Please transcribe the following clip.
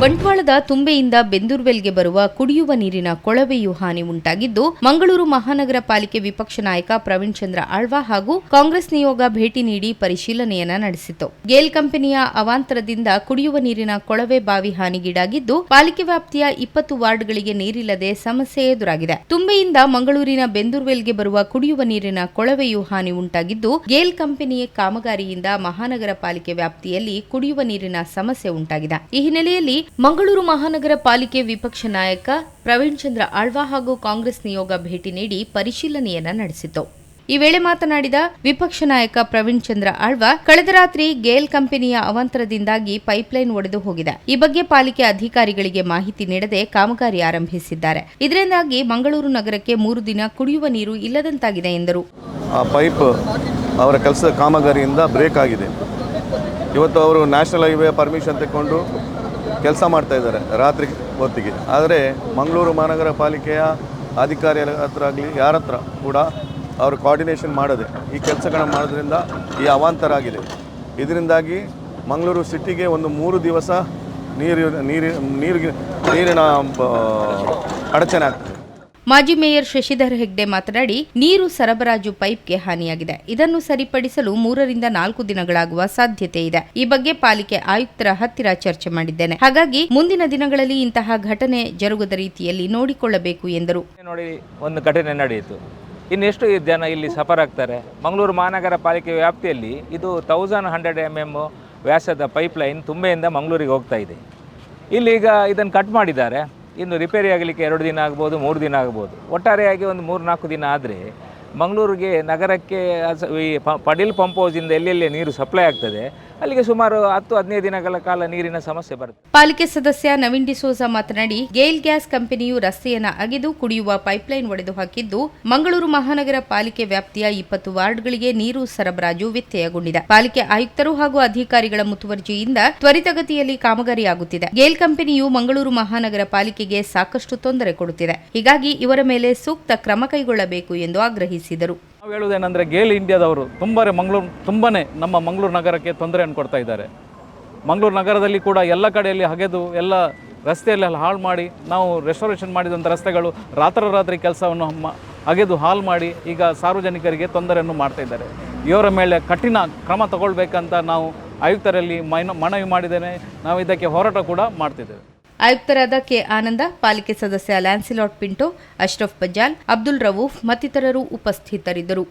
ಬಂಟ್ವಾಳದ ತುಂಬೆಯಿಂದ ಬೆಂದೂರ್ವೆಲ್ಗೆ ಬರುವ ಕುಡಿಯುವ ನೀರಿನ ಕೊಳವೆಯೂ ಹಾನಿ ಉಂಟಾಗಿದ್ದು, ಮಂಗಳೂರು ಮಹಾನಗರ ಪಾಲಿಕೆ ವಿಪಕ್ಷ ನಾಯಕ ಪ್ರವೀಣ್ ಚಂದ್ರ ಆಳ್ವ ಹಾಗೂ ಕಾಂಗ್ರೆಸ್ ನಿಯೋಗ ಭೇಟಿ ನೀಡಿ ಪರಿಶೀಲನೆಯನ್ನ ನಡೆಸಿತು. ಗೇಲ್ ಕಂಪನಿಯ ಅವಾಂತರದಿಂದ ಕುಡಿಯುವ ನೀರಿನ ಕೊಳವೆ ಬಾವಿ ಹಾನಿಗೀಡಾಗಿದ್ದು, ಪಾಲಿಕೆ ವ್ಯಾಪ್ತಿಯ 20 ವಾರ್ಡ್ಗಳಿಗೆ ನೀರಿಲ್ಲದೆ ಸಮಸ್ಯೆ ಎದುರಾಗಿದೆ. ತುಂಬೆಯಿಂದ ಮಂಗಳೂರಿನ ಬೆಂದೂರ್ವೆಲ್ಗೆ ಬರುವ ಕುಡಿಯುವ ನೀರಿನ ಕೊಳವೆಯೂ ಹಾನಿ ಉಂಟಾಗಿದ್ದು, ಗೇಲ್ ಕಂಪನಿಯ ಕಾಮಗಾರಿಯಿಂದ ಮಹಾನಗರ ಪಾಲಿಕೆ ವ್ಯಾಪ್ತಿಯಲ್ಲಿ ಕುಡಿಯುವ ನೀರಿನ ಸಮಸ್ಯೆ ಉಂಟಾಗಿದೆ. ಈ ಹಿನ್ನೆಲೆಯಲ್ಲಿ ಮಂಗಳೂರು ಮಹಾನಗರ ಪಾಲಿಕೆ ವಿಪಕ್ಷ ನಾಯಕ ಪ್ರವೀಣ್ ಚಂದ್ರ ಆಳ್ವ ಹಾಗೂ ಕಾಂಗ್ರೆಸ್ ನಿಯೋಗ ಭೇಟಿ ನೀಡಿ ಪರಿಶೀಲನೆಯನ್ನ ನಡೆಸಿತು. ಈ ವೇಳೆ ಮಾತನಾಡಿದ ವಿಪಕ್ಷ ನಾಯಕ ಪ್ರವೀಣ್ ಚಂದ್ರ ಆಳ್ವ, ಕಳೆದ ರಾತ್ರಿ ಗೇಲ್ ಕಂಪನಿಯ ಅವಾಂತರದಿಂದಾಗಿ ಪೈಪ್ಲೈನ್ ಒಡೆದು ಹೋಗಿದೆ. ಈ ಬಗ್ಗೆ ಪಾಲಿಕೆ ಅಧಿಕಾರಿಗಳಿಗೆ ಮಾಹಿತಿ ನೀಡದೆ ಕಾಮಗಾರಿ ಆರಂಭಿಸಿದ್ದಾರೆ. ಇದರಿಂದಾಗಿ ಮಂಗಳೂರು ನಗರಕ್ಕೆ 3 ದಿನ ಕುಡಿಯುವ ನೀರು ಇಲ್ಲದಂತಾಗಿದೆ ಎಂದರು. ಆ ಪೈಪ್ ಅವರ ಕೆಲಸದ ಕಾಮಗಾರಿಯಿಂದ ಬ್ರೇಕ್ ಆಗಿದೆ. ಇವತ್ತು ಅವರು ನ್ಯಾಷನಲ್ ಹೈವೇ ಪರ್ಮಿಷನ್ ತಗೊಂಡು ಕೆಲಸ ಮಾಡ್ತಾ ಇದ್ದಾರೆ ರಾತ್ರಿ ಹೊತ್ತಿಗೆ. ಆದರೆ ಮಂಗಳೂರು ಮಹಾನಗರ ಪಾಲಿಕೆಯ ಅಧಿಕಾರಿಗಳ ಹತ್ರ ಆಗಲಿ ಯಾರ ಹತ್ರ ಕೂಡ ಅವರು ಕೋಆರ್ಡಿನೇಷನ್ ಮಾಡದೆ ಈ ಕೆಲಸಗಳನ್ನು ಮಾಡೋದ್ರಿಂದ ಈ ಅವಾಂತರ ಆಗಿದೆ. ಇದರಿಂದಾಗಿ ಮಂಗಳೂರು ಸಿಟಿಗೆ ಒಂದು 3 ದಿವಸ ನೀರಿನ ಅಡಚಣೆ ಆಗ್ತದೆ. ಮಾಜಿ ಮೇಯರ್ ಶಶಿಧರ್ ಹೆಗ್ಡೆ ಮಾತನಾಡಿ, ನೀರು ಸರಬರಾಜು ಪೈಪ್ಗೆ ಹಾನಿಯಾಗಿದೆ. ಇದನ್ನು ಸರಿಪಡಿಸಲು 3 ರಿಂದ 4 ದಿನಗಳಾಗುವ ಸಾಧ್ಯತೆ ಇದೆ. ಈ ಬಗ್ಗೆ ಪಾಲಿಕೆ ಆಯುಕ್ತರ ಹತ್ತಿರ ಚರ್ಚೆ ಮಾಡಿದ್ದೇನೆ. ಹಾಗಾಗಿ ಮುಂದಿನ ದಿನಗಳಲ್ಲಿ ಇಂತಹ ಘಟನೆ ಜರುಗದ ರೀತಿಯಲ್ಲಿ ನೋಡಿಕೊಳ್ಳಬೇಕು ಎಂದರು. ನೋಡಿ, ಒಂದು ಘಟನೆ ನಡೆಯಿತು. ಇನ್ನೆಷ್ಟು ಜನ ಇಲ್ಲಿ ಸಫರ್ ಆಗ್ತಾರೆ. ಮಂಗಳೂರು ಮಹಾನಗರ ಪಾಲಿಕೆ ವ್ಯಾಪ್ತಿಯಲ್ಲಿ ಇದು 1100 mm ವ್ಯಾಸದ ಪೈಪ್ಲೈನ್ ತುಂಬೆಯಿಂದ ಮಂಗಳೂರಿಗೆ ಹೋಗ್ತಾ ಇದೆ. ಇಲ್ಲಿ ಈಗ ಇದನ್ನು ಕಟ್ ಮಾಡಿದ್ದಾರೆ. ಇನ್ನು ರಿಪೇರಿ ಆಗಲಿಕ್ಕೆ 2 ದಿನ ಆಗ್ಬೋದು, 3 ದಿನ ಆಗ್ಬೋದು. ಒಟ್ಟಾರೆಯಾಗಿ ಒಂದು 3-4 ದಿನ ಆದರೆ ಮಂಗಳೂರಿಗೆ ನಗರಕ್ಕೆ ಈ ಪಡಿಲ್ ಪಂಪ್ ಹೌಸಿಂದ ಎಲ್ಲೆಲ್ಲಿ ನೀರು ಸಪ್ಲೈ ಆಗ್ತದೆ ಅಲ್ಲಿಗೆ ಸುಮಾರು 10-15 ದಿನಗಳ ಕಾಲ ನೀರಿನ ಸಮಸ್ಯೆ ಬರುತ್ತೆ. ಪಾಲಿಕೆ ಸದಸ್ಯ ನವೀನ್ ಡಿಸೋಜಾ ಮಾತನಾಡಿ, ಗೇಲ್ ಗ್ಯಾಸ್ ಕಂಪನಿಯು ರಸ್ತೆಯನ್ನು ಅಗೆದು ಕುಡಿಯುವ ಪೈಪ್ಲೈನ್ ಒಡೆದು ಹಾಕಿದ್ದು, ಮಂಗಳೂರು ಮಹಾನಗರ ಪಾಲಿಕೆ ವ್ಯಾಪ್ತಿಯ 20 ವಾರ್ಡ್ಗಳಿಗೆ ನೀರು ಸರಬರಾಜು ವ್ಯತ್ಯಯಗೊಂಡಿದೆ. ಪಾಲಿಕೆ ಆಯುಕ್ತರು ಹಾಗೂ ಅಧಿಕಾರಿಗಳ ಮುತುವರ್ಜಿಯಿಂದ ತ್ವರಿತಗತಿಯಲ್ಲಿ ಕಾಮಗಾರಿಯಾಗುತ್ತಿದೆ. ಗೇಲ್ ಕಂಪನಿಯು ಮಂಗಳೂರು ಮಹಾನಗರ ಪಾಲಿಕೆಗೆ ಸಾಕಷ್ಟು ತೊಂದರೆ ಕೊಡುತ್ತಿದೆ. ಹೀಗಾಗಿ ಇವರ ಮೇಲೆ ಸೂಕ್ತ ಕ್ರಮ ಕೈಗೊಳ್ಳಬೇಕು ಎಂದು ಆಗ್ರಹಿಸಿದರು. ನಾವು ಹೇಳುವುದೇನೆಂದರೆ, ಗೇಲ್ ಇಂಡಿಯಾದವರು ತುಂಬನೇ ನಮ್ಮ ಮಂಗಳೂರು ನಗರಕ್ಕೆ ತೊಂದರೆಯನ್ನು ಕೊಡ್ತಾ ಇದ್ದಾರೆ. ಮಂಗಳೂರು ನಗರದಲ್ಲಿ ಕೂಡ ಎಲ್ಲ ಕಡೆಯಲ್ಲಿ ಅಗೆದು ಎಲ್ಲ ರಸ್ತೆಯಲ್ಲೆಲ್ಲ ಹಾಳು ಮಾಡಿ, ನಾವು ರೆಸ್ಟೋರೇಷನ್ ಮಾಡಿದಂಥ ರಸ್ತೆಗಳು ರಾತ್ರಿ ಕೆಲಸವನ್ನು ಅಗೆದು ಹಾಳು ಮಾಡಿ ಈಗ ಸಾರ್ವಜನಿಕರಿಗೆ ತೊಂದರೆಯನ್ನು ಮಾಡ್ತಾ ಇದ್ದಾರೆ. ಇವರ ಮೇಲೆ ಕಠಿಣ ಕ್ರಮ ತಗೊಳ್ಬೇಕಂತ ನಾವು ಆಯುಕ್ತರಲ್ಲಿ ಮನವಿ ಮಾಡಿದ್ದೇನೆ. ನಾವು ಇದಕ್ಕೆ ಹೋರಾಟ ಕೂಡ ಮಾಡ್ತಿದ್ದೇವೆ. ಆಯುಕ್ತರಾದ ಕೆ ಆನಂದ, ಪಾಲಿಕೆ ಸದಸ್ಯ ಲ್ಯಾನ್ಸಿಲಾಟ್ ಪಿಂಟೋ, ಅಶ್ರಫ್ ಬಜಾಲ್, ಅಬ್ದುಲ್ ರವೂಫ್ ಮತ್ತಿತರರು ಉಪಸ್ಥಿತರಿದ್ದರು.